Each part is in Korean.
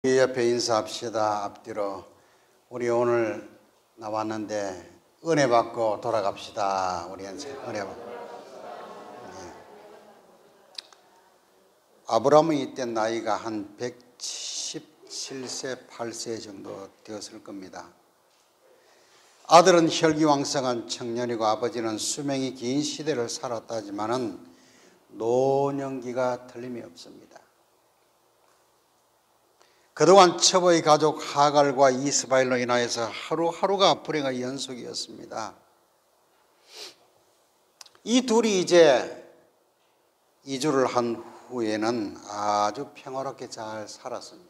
우리 옆에 인사합시다. 앞뒤로. 우리 오늘 나왔는데 은혜 받고 돌아갑시다. 우리 은혜 받고. 네. 아브라함이 이때 나이가 한 117세, 8세 정도 되었을 겁니다. 아들은 혈기왕성한 청년이고 아버지는 수명이 긴 시대를 살았다지만은 노년기가 틀림이 없습니다. 그동안 첩의 가족 하갈과 이스마엘로 인하여서 하루하루가 불행의 연속이었습니다. 이 둘이 이제 이주를 한 후에는 아주 평화롭게 잘 살았습니다.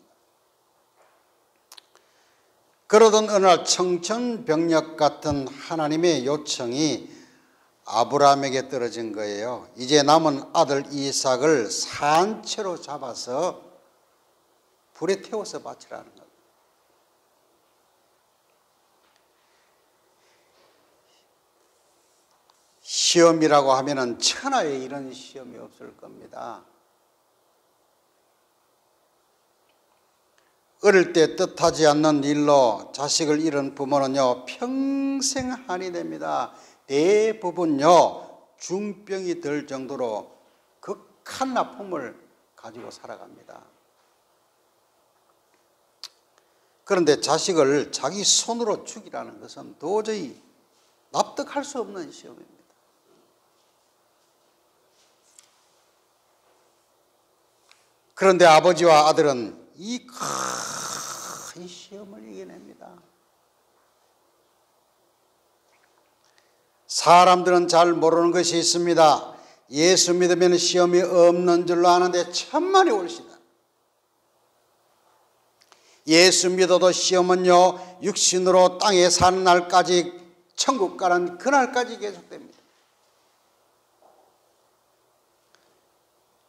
그러던 어느 날 청천벽력 같은 하나님의 요청이 아브라함에게 떨어진 거예요. 이제 남은 아들 이삭을 산채로 잡아서 불에 태워서 바치라는 겁니다. 시험이라고 하면은 천하에 이런 시험이 없을 겁니다. 어릴 때 뜻하지 않는 일로 자식을 잃은 부모는요, 평생 한이 됩니다. 대부분요, 중병이 들 정도로 극한 아픔을 가지고 살아갑니다. 그런데 자식을 자기 손으로 죽이라는 것은 도저히 납득할 수 없는 시험입니다. 그런데 아버지와 아들은 이 큰 시험을 이겨냅니다. 사람들은 잘 모르는 것이 있습니다. 예수 믿으면 시험이 없는 줄로 아는데 천만이 옳시다. 예수 믿어도 시험은요, 육신으로 땅에 사는 날까지, 천국 가는 그날까지 계속됩니다.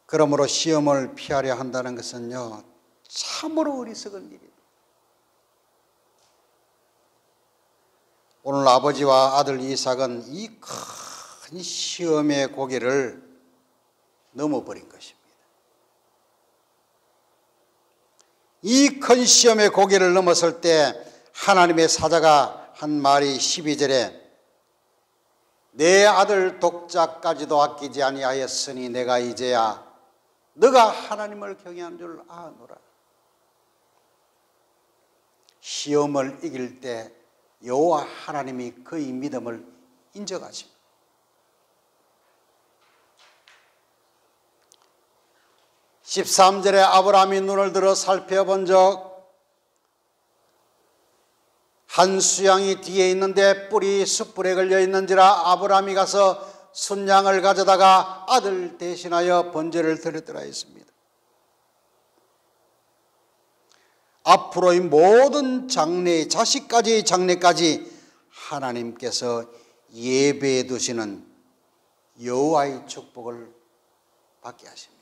그러므로 시험을 피하려 한다는 것은요, 참으로 어리석은 일입니다. 오늘 아버지와 아들 이삭은 이 큰 시험의 고개를 넘어버린 것입니다. 이 큰 시험의 고개를 넘었을 때 하나님의 사자가 한 말이 12절에 내 아들 독자까지도 아끼지 아니하였으니 내가 이제야 너가 하나님을 경외한 줄 아노라. 시험을 이길 때 여호와 하나님이 그의 믿음을 인정하십니다. (13절에) 아브라함이 눈을 들어 살펴본 적 한 수양이 뒤에 있는데 뿔이 숯불에 걸려 있는지라 아브라함이 가서 순양을 가져다가 아들 대신하여 번제를 드렸더라 했습니다. 앞으로의 모든 장래, 자식까지의 장래까지 하나님께서 예배해 두시는 여호와의 축복을 받게 하십니다.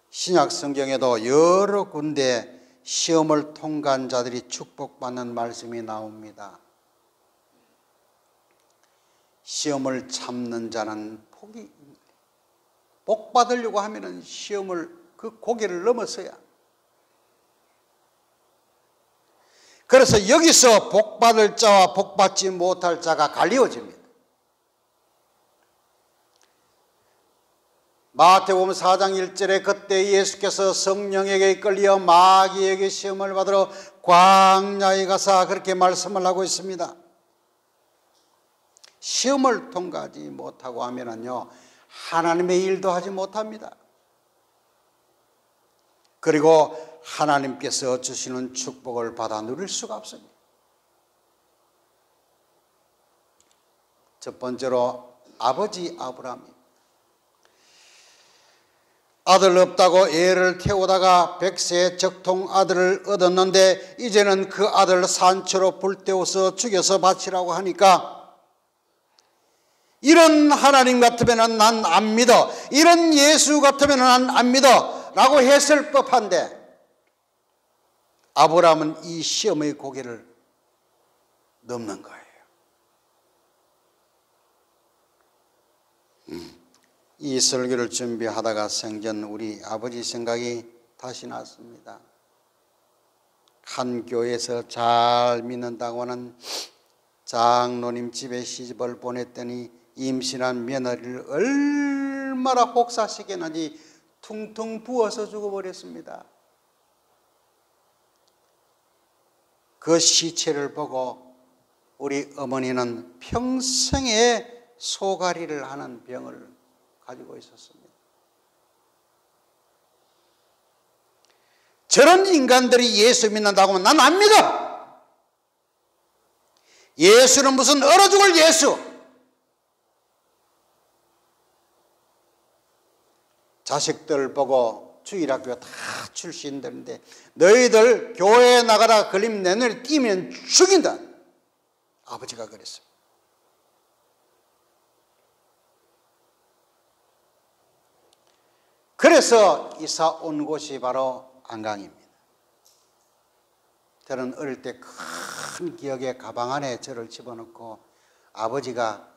신약 성경에도 여러 군데 시험을 통과한 자들이 축복받는 말씀이 나옵니다. 시험을 참는 자는 복 받으려고 하면은 시험을 그 고개를 넘어서야. 그래서 여기서 복 받을 자와 복 받지 못할 자가 갈리워집니다. 마태복음 4장 1절에 그때 예수께서 성령에게 이끌려 마귀에게 시험을 받으러 광야에 가사 그렇게 말씀을 하고 있습니다. 시험을 통과하지 못하고 하면은요, 하나님의 일도 하지 못합니다. 그리고 하나님께서 주시는 축복을 받아 누릴 수가 없습니다. 첫 번째로 아버지 아브라함이 아들 없다고 애를 태우다가 100세 적통 아들을 얻었는데 이제는 그 아들 산채로 불태워서 죽여서 바치라고 하니까 이런 하나님 같으면 난 안 믿어, 이런 예수 같으면 난 안 믿어 라고 했을 법한데 아브라함은 이 시험의 고개를 넘는 거예요. 이 설교를 준비하다가 생전 우리 아버지 생각이 다시 났습니다. 한 교회에서 잘 믿는다고 하는 장로님 집에 시집을 보냈더니 임신한 며느리를 얼마나 혹사시켰는지 퉁퉁 부어서 죽어버렸습니다. 그 시체를 보고 우리 어머니는 평생에 소가리를 하는 병을 가지고 있었습니다. 저런 인간들이 예수 믿는다고 하면 난 안 믿어. 예수는 무슨 얼어 죽을 예수. 자식들 보고 주일학교 다 출신들인데 너희들 교회에 나가다가 걸리면 내 눈에 띄면 죽인다. 아버지가 그랬어요. 그래서 이사 온 곳이 바로 안강입니다. 저는 어릴 때 큰 기억에 가방 안에 저를 집어넣고 아버지가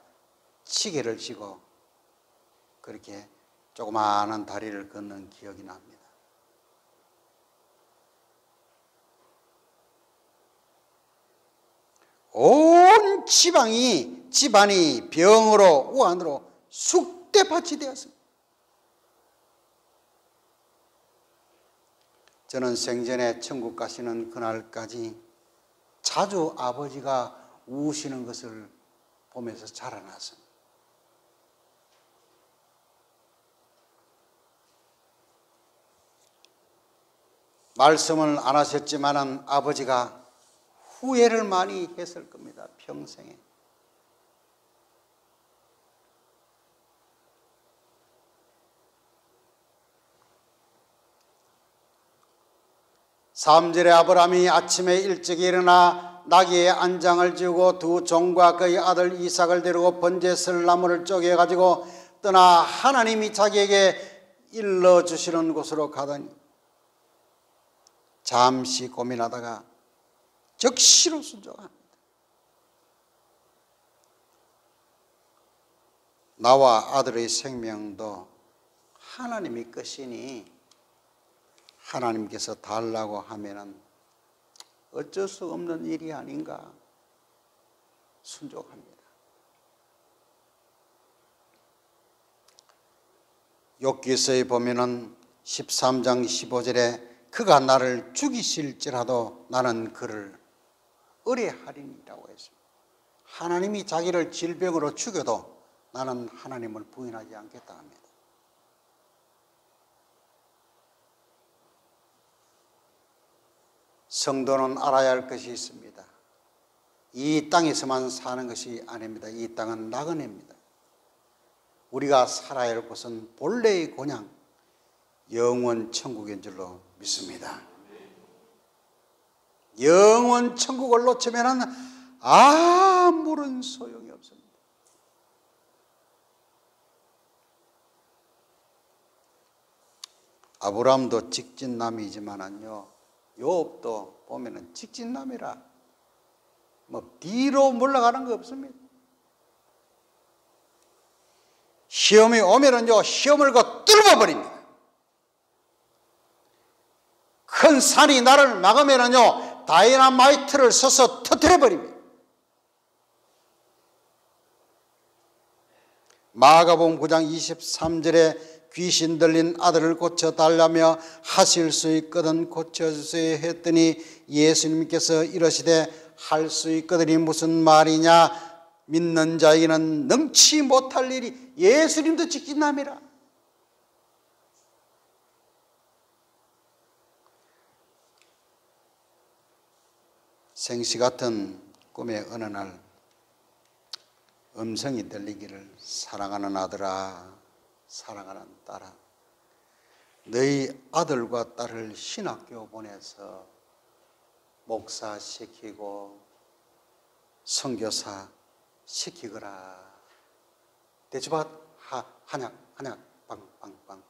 시계를 쥐고 그렇게 조그마한 다리를 걷는 기억이 납니다. 온 집안이 병으로 우환으로 쑥대밭이 되었습니다. 저는 생전에 천국 가시는 그날까지 자주 아버지가 우시는 것을 보면서 자라났습니다. 말씀을 안 하셨지만은 아버지가 후회를 많이 했을 겁니다. 평생에. 삼절에 아브라함이 아침에 일찍 일어나 나귀의 안장을 지우고 두 종과 그의 아들 이삭을 데리고 번제설 나무를 쪼개가지고 떠나 하나님이 자기에게 일러주시는 곳으로 가더니 잠시 고민하다가 즉시로 순종합니다. 나와 아들의 생명도 하나님이 것이니 하나님께서 달라고 하면은 어쩔 수 없는 일이 아닌가 순종합니다. 욥기서에 보면은 13장 15절에 그가 나를 죽이실지라도 나는 그를 의뢰하리니라고 했습니다. 하나님이 자기를 질병으로 죽여도 나는 하나님을 부인하지 않겠다 합니다. 성도는 알아야 할 것이 있습니다. 이 땅에서만 사는 것이 아닙니다. 이 땅은 나그네입니다. 우리가 살아야 할 곳은 본래의 고향, 영원 천국인 줄로 믿습니다. 영원 천국을 놓치면 아무런 소용이 없습니다. 아브라함도 직진남이지만은요, 욥도 보면은 직진남이라 뭐 뒤로 물러가는 거 없습니다. 시험이 오면은요, 시험을 뚫어 버립니다. 큰 산이 나를 막으면은요, 다이너마이트를 써서 터뜨려 버립니다. 마가복음 9장 23절에 귀신 들린 아들을 고쳐달라며 하실 수 있거든 고쳐주세요 했더니 예수님께서 이러시되 할 수 있거든이 무슨 말이냐, 믿는 자에게는 능치 못할 일이. 예수님도 직진남이라. 생시 같은 꿈의 어느 날 음성이 들리기를, 사랑하는 아들아, 사랑하는 딸아, 너희 아들과 딸을 신학교 보내서 목사시키고 선교사 시키거라. 대추밭 한약 빵빵빵.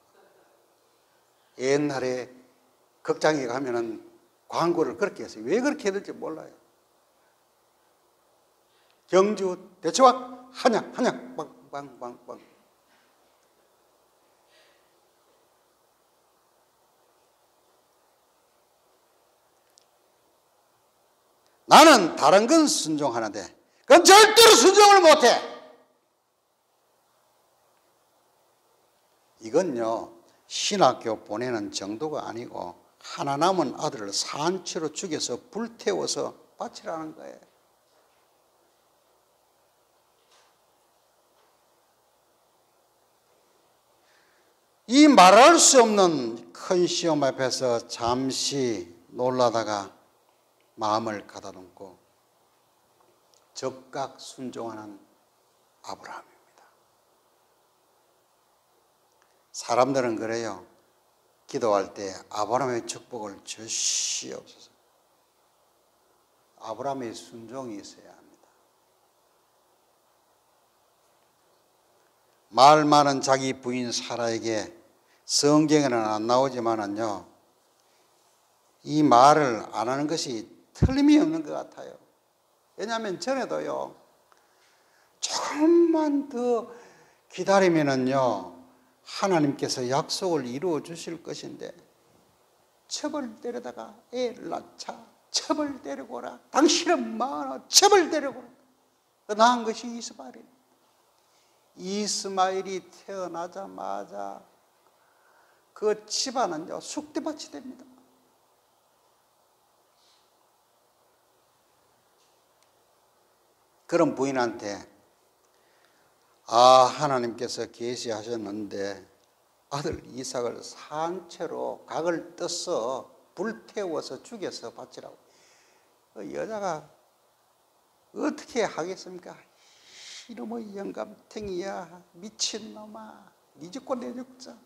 옛날에 극장에 가면은 광고를 그렇게 했어요. 왜 그렇게 해야 될지 몰라요. 경주 대추밭 한약 빵빵빵빵. 나는 다른 건 순종하는데 그건 절대로 순종을 못해. 이건요, 신학교 보내는 정도가 아니고 하나 남은 아들을 산채로 죽여서 불태워서 바치라는 거예요. 이 말할 수 없는 큰 시험 앞에서 잠시 놀라다가 마음을 가다듬고 적각 순종하는 아브라함입니다. 사람들은 그래요. 기도할 때 아브라함의 축복을 주시옵소서. 아브라함의 순종이 있어야 합니다. 말 많은 자기 부인 사라에게 성경에는 안 나오지만은요, 이 말을 안 하는 것이 틀림이 없는 것 같아요. 왜냐하면 전에도요, 조금만 더 기다리면은요, 하나님께서 약속을 이루어 주실 것인데, 첩을 데려다가 애를 낳자, 첩을 데리고라. 당신은 많아, 첩을 데리고라. 낳은 것이 이스마엘입니다. 이스마엘이 태어나자마자 그 집안은요, 쑥대밭이 됩니다. 그런 부인한테 하나님께서 계시하셨는데 아들 이삭을 산채로 각을 떠서 불태워서 죽여서 바치라고. 그 여자가 어떻게 하겠습니까? 이놈의 영감탱이야, 미친놈아, 니 죽고 내 죽자.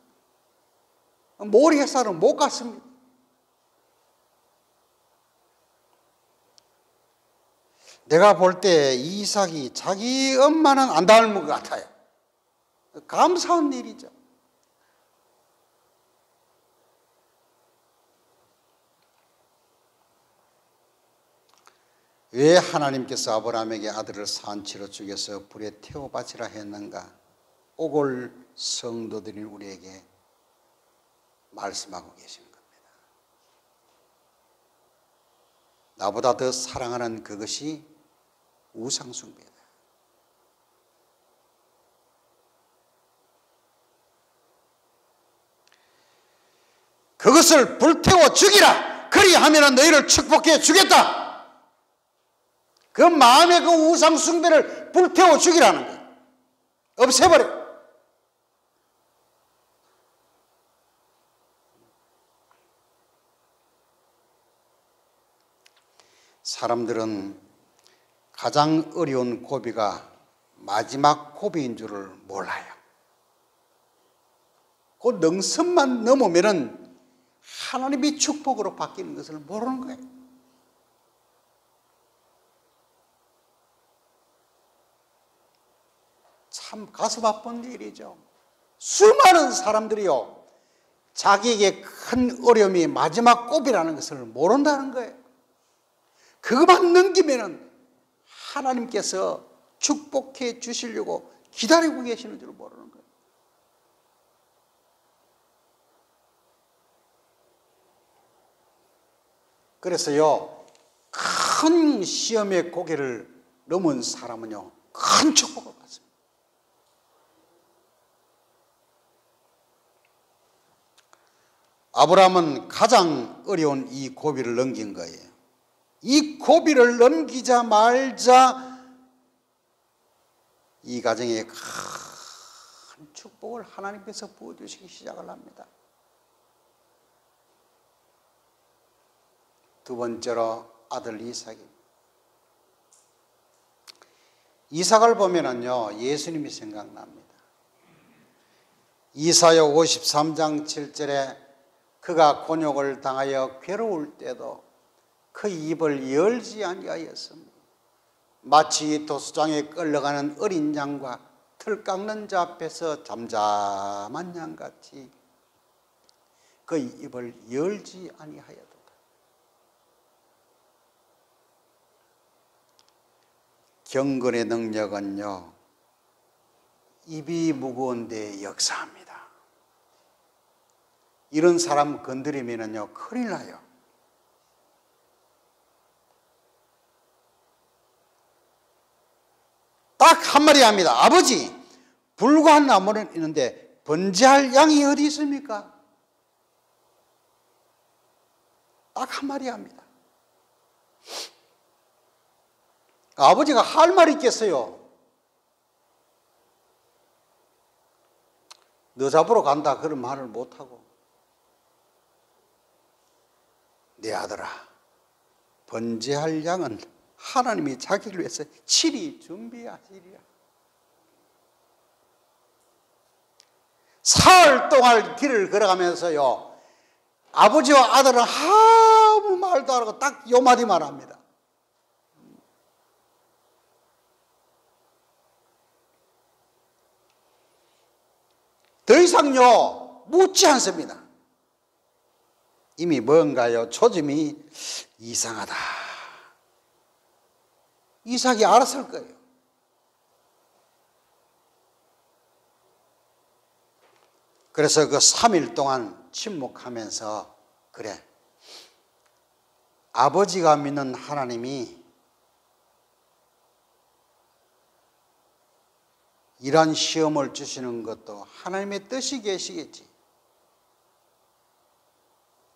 모리에사는 못 갔습니다. 내가 볼 때 이삭이 자기 엄마는 안 닮은 것 같아요. 감사한 일이죠. 왜 하나님께서 아브라함에게 아들을 산채로 죽여서 불에 태워 바치라 했는가? 오골 성도들인 우리에게 말씀하고 계신 겁니다. 나보다 더 사랑하는 그것이 우상숭배다. 그것을 불태워 죽이라. 그리하면 너희를 축복해 주겠다. 그 마음의 그 우상숭배를 불태워 죽이라는 거예요. 없애버려. 사람들은 가장 어려운 고비가 마지막 고비인 줄을 몰라요. 그 능선만 넘으면 하나님의 축복으로 바뀌는 것을 모르는 거예요. 참 가슴 아픈 일이죠. 수많은 사람들이요, 자기에게 큰 어려움이 마지막 고비라는 것을 모른다는 거예요. 그것만 넘기면은 하나님께서 축복해 주시려고 기다리고 계시는 줄 모르는 거예요. 그래서요, 큰 시험의 고개를 넘은 사람은요, 큰 축복을 받습니다. 아브라함은 가장 어려운 이 고비를 넘긴 거예요. 이 고비를 넘기자마자 이 가정에 큰 축복을 하나님께서 부어주시기 시작을 합니다. 두 번째로 아들 이삭입니다. 이삭을 보면은요, 예수님이 생각납니다. 이사야 53장 7절에 그가 곤욕을 당하여 괴로울 때도 그 입을 열지 아니하였습니다. 마치 도수장에 끌려가는 어린 양과 틀 깎는 자 앞에서 잠잠한 양같이 그 입을 열지 아니하였도다. 경건의 능력은요, 입이 무거운 데 역사합니다. 이런 사람 건드리면요, 큰일 나요. 딱 한마디 합니다. 아버지, 불과한 나무는 있는데 번제할 양이 어디 있습니까? 딱 한마디 합니다. 아버지가 할 말이 있겠어요? 너 잡으러 간다 그런 말을 못하고, 내 아들아, 번제할 양은 하나님이 자기를 위해서 치리 준비하시리라. 사흘 동안 길을 걸어가면서요, 아버지와 아들은 아무 말도 안 하고 딱 요 마디만 합니다. 더 이상요 묻지 않습니다. 이미 뭔가요 초점이 이상하다. 이삭이 알았을 거예요. 그래서 그 3일 동안 침묵하면서, 그래, 아버지가 믿는 하나님이 이런 시험을 주시는 것도 하나님의 뜻이 계시겠지.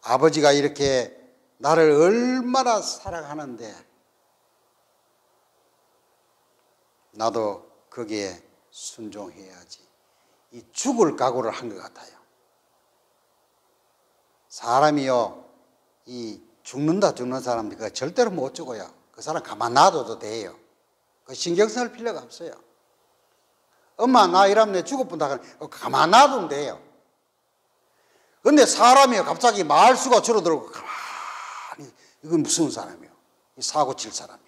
아버지가 이렇게 나를 얼마나 사랑하는데 나도 거기에 순종해야지. 이 죽을 각오를 한 것 같아요. 사람이요, 이 죽는 사람 그 절대로 못 죽어요. 그 사람 가만 놔둬도 돼요. 그 신경 쓸 필요가 없어요. 엄마 나 이러면 내 죽어본다 그러면 가만 놔두면 돼요. 근데 사람이 갑자기 말수가 줄어들고 가만히, 이건 무슨 사람이에요? 사고 칠 사람이에요.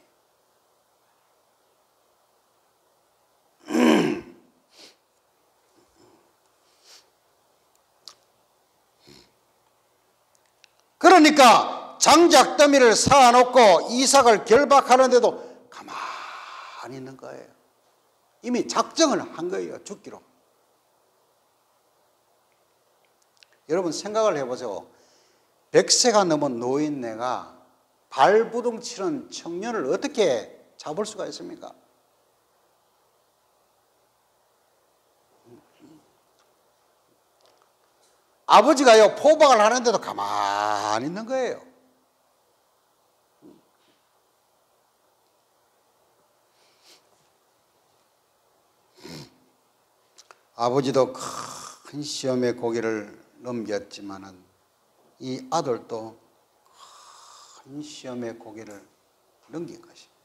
그러니까 장작 더미를 쌓아놓고 이삭을 결박하는데도 가만히 있는 거예요. 이미 작정을 한 거예요, 죽기로. 여러분 생각을 해보세요. 100세가 넘은 노인네가 발부둥 치는 청년을 어떻게 잡을 수가 있습니까? 아버지가요 포박을 하는데도 가만히 있는 거예요. 아버지도 큰 시험의 고개를 넘겼지만은 이 아들도 큰 시험의 고개를 넘긴 것입니다.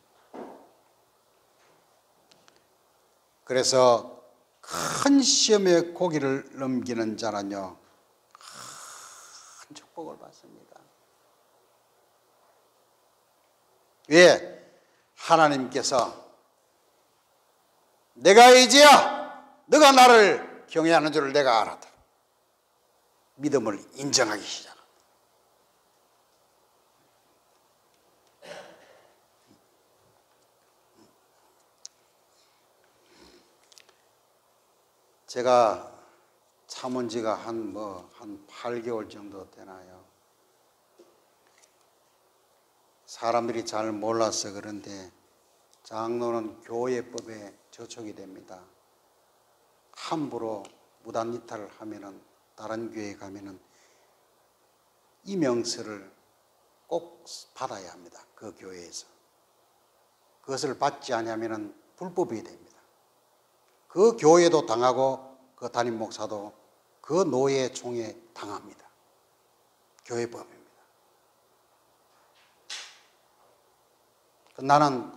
그래서 큰 시험의 고개를 넘기는 자는요 큰 축복을 받습니다. 왜? 하나님께서 내가 이제야 너가 나를 경외하는 줄을 내가 알았다. 믿음을 인정하기 시작합니다. 제가 참은 지가 한 8개월 정도 되나요? 사람들이 잘 몰라서 그런데 장로는 교회법에 저촉이 됩니다. 함부로 무단 이탈을 하면은 다른 교회에 가면은 이명서를 꼭 받아야 합니다. 그 교회에서. 그것을 받지 않으면은 불법이 됩니다. 그 교회도 당하고 그 담임 목사도 그 노예 총에 당합니다. 교회법입니다. 나는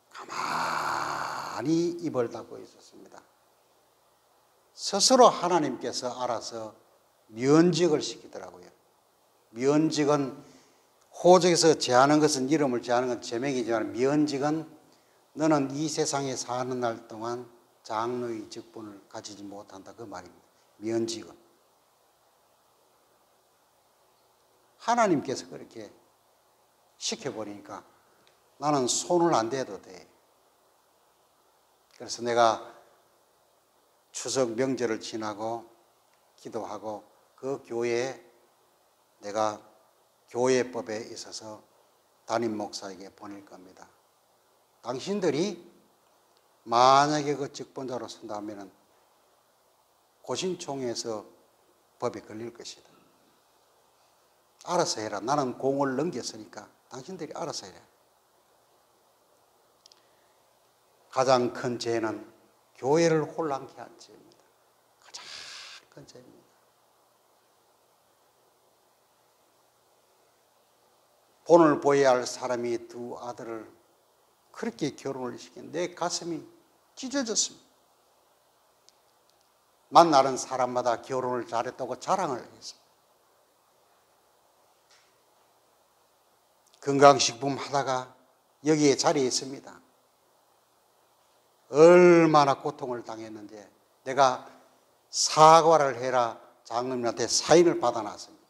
가만히 입을 닫고 있었습니다. 스스로 하나님께서 알아서 면직을 시키더라고요. 면직은 호적에서 제하는 것은 이름을 제하는 건 제명이지만 면직은 너는 이 세상에 사는 날 동안 장로의 직분을 가지지 못한다 그 말입니다. 면직은 하나님께서 그렇게 시켜버리니까 나는 손을 안 대도 돼. 그래서 내가 추석 명절을 지나고 기도하고 그 교회에 내가 교회법에 있어서 담임 목사에게 보낼 겁니다. 당신들이 만약에 그 직분자로 선다면 고신총회에서 법에 걸릴 것이다. 알아서 해라. 나는 공을 넘겼으니까 당신들이 알아서 해라. 가장 큰 죄는 교회를 혼란케 한 죄입니다. 가장 큰 죄입니다. 본을 보여야 할 사람이 두 아들을 그렇게 결혼을 시킨 내 가슴이 찢어졌습니다. 만나는 사람마다 결혼을 잘했다고 자랑을 했습니다. 건강식품 하다가 여기에 자리에 있습니다. 얼마나 고통을 당했는데 내가 사과를 해라 장로님한테 사인을 받아놨습니다.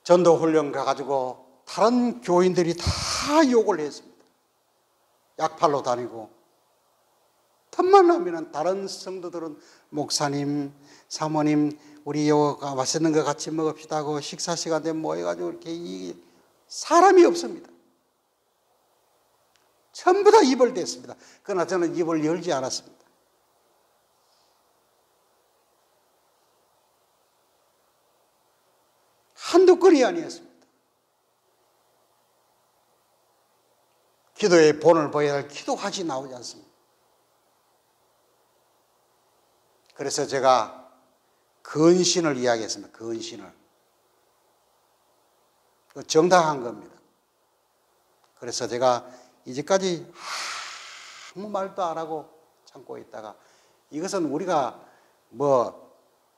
전도훈련 가가지고 다른 교인들이 다 욕을 했습니다. 약팔로 다니고 틈만 나면 다른 성도들은 목사님, 사모님 우리 요가 맛있는 거 같이 먹읍시다 하고 식사 시간 되면 모여가지고 이렇게 사람이 없습니다. 전부 다 입을 댔습니다. 그러나 저는 입을 열지 않았습니다. 한두 건이 아니었습니다. 기도의 본을 보여야 할 기도하지 나오지 않습니다. 그래서 제가 근신을 이야기했습니다. 근신을. 정당한 겁니다. 그래서 제가 이제까지 아무 말도 안 하고 참고 있다가 이것은 우리가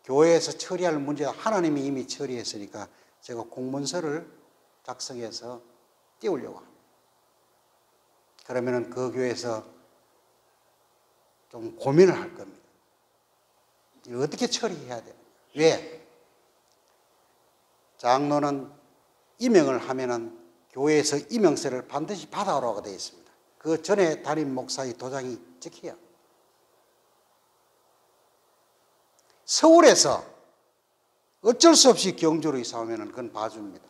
교회에서 처리할 문제다. 하나님이 이미 처리했으니까 제가 공문서를 작성해서 띄우려고 합니다. 그러면은 그 교회에서 좀 고민을 할 겁니다. 이걸 어떻게 처리해야 되느냐. 왜? 장로는 임명을 하면은 교회에서 임명서를 반드시 받아오라고 되어 있습니다. 그 전에 담임 목사의 도장이 찍혀요. 서울에서 어쩔 수 없이 경주로 이사 오면은 그건 봐줍니다.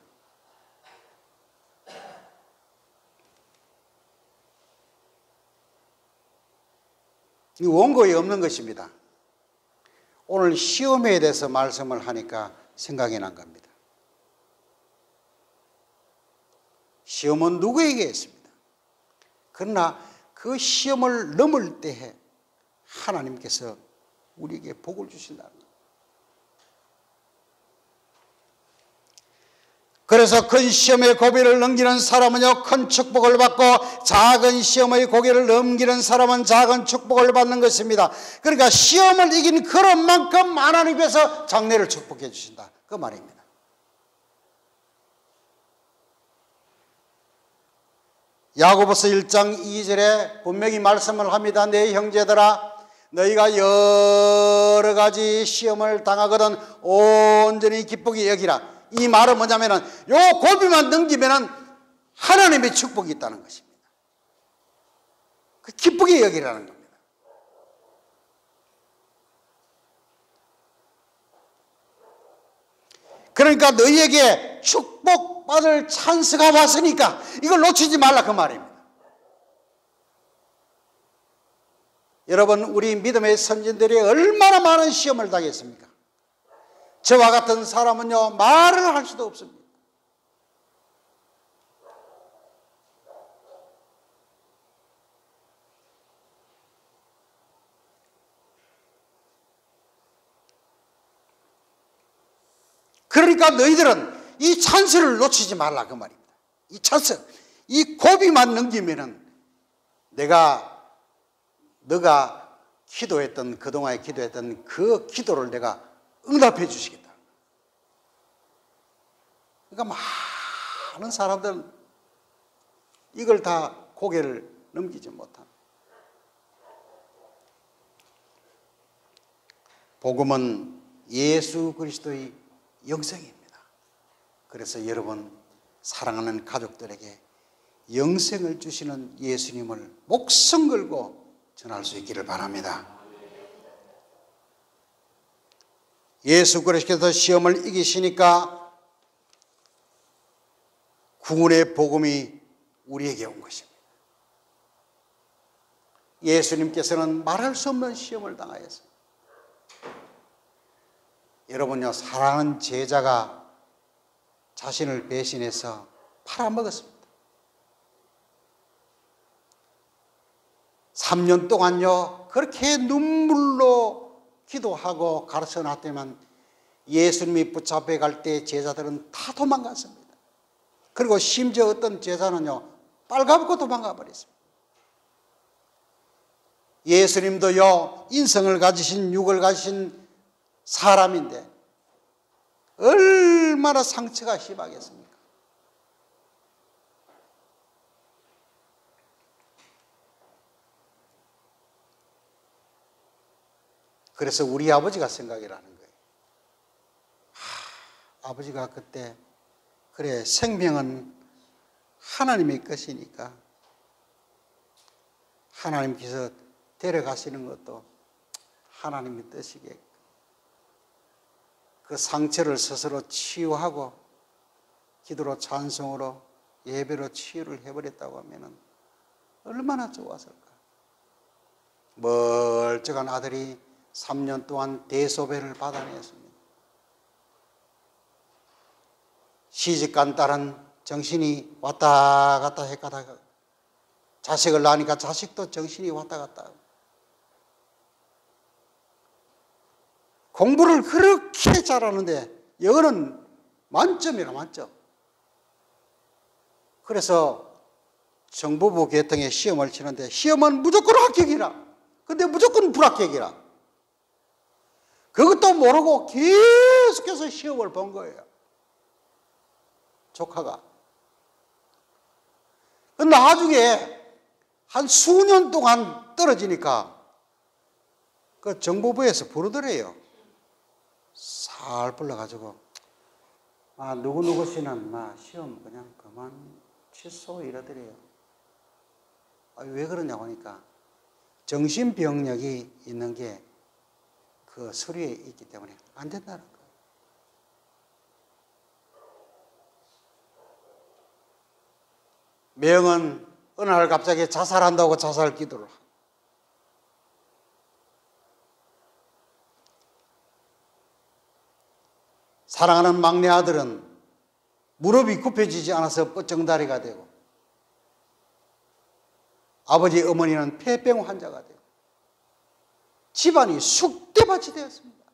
이 원고에 없는 것입니다. 오늘 시험에 대해서 말씀을 하니까 생각이 난 겁니다. 시험은 누구에게 있습니다. 그러나 그 시험을 넘을 때에 하나님께서 우리에게 복을 주신다는 겁니다. 그래서 큰 시험의 고비를 넘기는 사람은요 큰 축복을 받고 작은 시험의 고비를 넘기는 사람은 작은 축복을 받는 것입니다. 그러니까 시험을 이긴 그런 만큼 하나님께서 장래를 축복해 주신다 그 말입니다. 야고보서 1장 2절에 분명히 말씀을 합니다. 내 형제들아 너희가 여러 가지 시험을 당하거든 온전히 기쁘게 여기라. 이 말은 뭐냐면은 요 고비만 넘기면은 하나님의 축복이 있다는 것입니다. 그 기쁘게 여기라는 겁니다. 그러니까 너희에게 축복받을 찬스가 왔으니까 이걸 놓치지 말라 그 말입니다. 여러분 우리 믿음의 선진들이 얼마나 많은 시험을 당했습니까? 저와 같은 사람은요 말을 할 수도 없습니다. 그러니까 너희들은 이 찬스를 놓치지 말라 그 말입니다. 이 찬스, 이 고비만 넘기면은 너가 기도했던 그동안에 기도했던 그 기도를 내가 응답해 주시겠다. 그러니까 많은 사람들은 이걸 다 고개를 넘기지 못합니다. 복음은 예수 그리스도의 영생입니다. 그래서 여러분 사랑하는 가족들에게 영생을 주시는 예수님을 목숨 걸고 전할 수 있기를 바랍니다. 예수 그리스도께서 시험을 이기시니까 구원의 복음이 우리에게 온 것입니다. 예수님께서는 말할 수 없는 시험을 당하였습니다. 여러분요, 사랑하는 제자가 자신을 배신해서 팔아먹었습니다. 3년 동안요, 그렇게 눈물로 기도하고 가르쳐 놨더니만 예수님이 붙잡혀 갈 때 제자들은 다 도망갔습니다. 그리고 심지어 어떤 제자는요, 빨가벗고 도망가 버렸습니다. 예수님도요, 인성을 가지신, 육을 가지신 사람인데 얼마나 상처가 심하겠습니까? 그래서 우리 아버지가 생각이 나는 거예요. 아버지가 그때 그래, 생명은 하나님의 것이니까 하나님께서 데려가시는 것도 하나님의 뜻이겠고, 그 상처를 스스로 치유하고 기도로 찬송으로 예배로 치유를 해버렸다고 하면 얼마나 좋았을까. 멀쩡한 아들이 3년 동안 대소배를 받아냈습니다. 시집간 딸은 정신이 왔다 갔다 했다가 자식을 낳으니까 자식도 정신이 왔다 갔다 하고, 공부를 그렇게 잘하는데 영어는 만점이라 만점. 그래서 정보부 개통에 시험을 치는데 시험은 무조건 합격이라. 근데 무조건 불합격이라. 그것도 모르고 계속해서 시험을 본 거예요. 조카가. 나중에 한 수년 동안 떨어지니까 그 정보부에서 부르더래요. 살 불러가지고, 누구누구 씨는 시험 그냥 그만 취소 이러더래요. 왜 그러냐고 하니까 정신병력이 있는 게 그 서류에 있기 때문에 안 된다는 거예요. 명은 어느 날 갑자기 자살한다고 자살 기도를 하고, 사랑하는 막내 아들은 무릎이 굽혀지지 않아서 뻗정다리가 되고, 아버지 어머니는 폐병 환자가 되고, 집안이 쑥대밭이 되었습니다.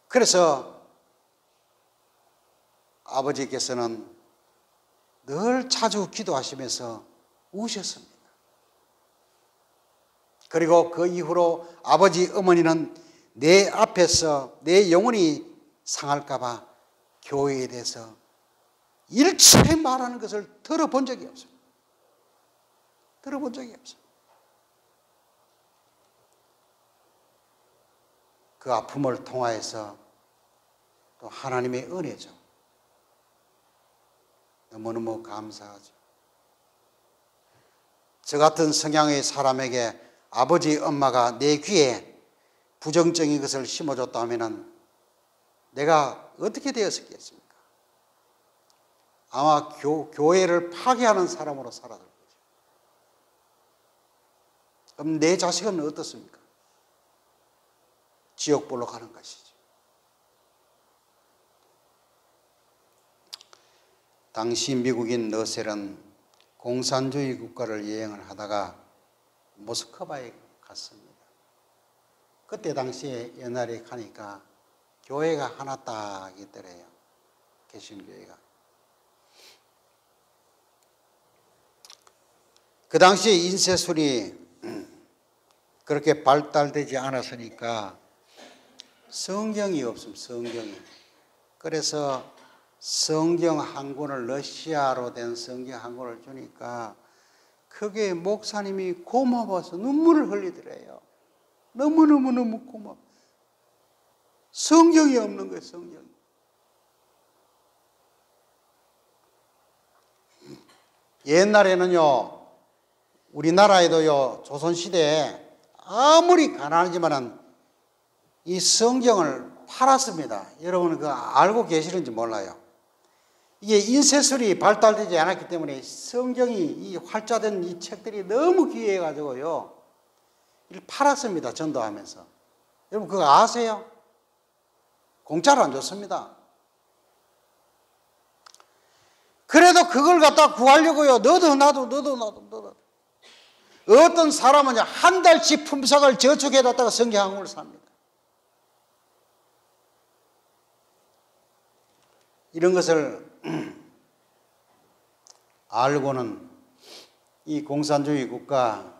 그래서 아버지께서는 늘 자주 기도하시면서 우셨습니다. 그리고 그 이후로 아버지 어머니는 내 앞에서 내 영혼이 상할까 봐 교회에 대해서 일체 말하는 것을 들어본 적이 없습니다. 들어본 적이 없습니다. 그 아픔을 통하여서 또 하나님의 은혜죠. 너무너무 감사하죠. 저 같은 성향의 사람에게 아버지, 엄마가 내 귀에 부정적인 것을 심어줬다 하면 내가 어떻게 되었겠습니까? 아마 교회를 파괴하는 사람으로 살아갈 거죠. 그럼 내 자식은 어떻습니까? 지옥불로 가는 것이죠. 당시 미국인 러셀은 공산주의 국가를 여행을 하다가 모스크바에 갔습니다. 그때 당시에 옛날에 가니까 교회가 하나 딱 있더래요. 개신교회가. 그 당시에 인쇄술이 그렇게 발달되지 않았으니까 성경이 없습니다. 성경이. 그래서 성경 한 권을, 러시아로 된 성경 한 권을 주니까 그게 목사님이 고마워서 눈물을 흘리더래요. 너무너무 고마워. 성경이 없는 거예요. 성경이. 옛날에는요, 우리나라에도요, 조선시대에 아무리 가난하지만은 이 성경을 팔았습니다. 여러분은 그거 알고 계시는지 몰라요. 이게 인쇄술이 발달되지 않았기 때문에 성경이 이 활자된 이 책들이 너무 귀해가지고요, 이를 팔았습니다. 전도하면서. 여러분 그거 아세요? 공짜로 안 줬습니다. 그래도 그걸 갖다 구하려고요, 너도 나도. 어떤 사람은 한 달치 품삯을 저축해뒀다가 성경 한 권을 삽니다. 이런 것을 알고는 이 공산주의 국가,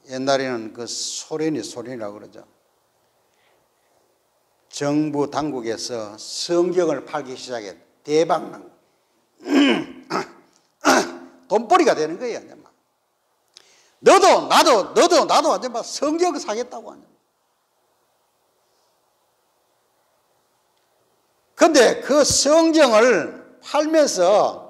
옛날에는 그 소련이라고 그러죠. 정부 당국에서 성경을 팔기 시작해 대박난 돈벌이가 되는 거예요. 너도 나도 완전 막 성경 사겠다고 하는. 근데 그 성경을 팔면서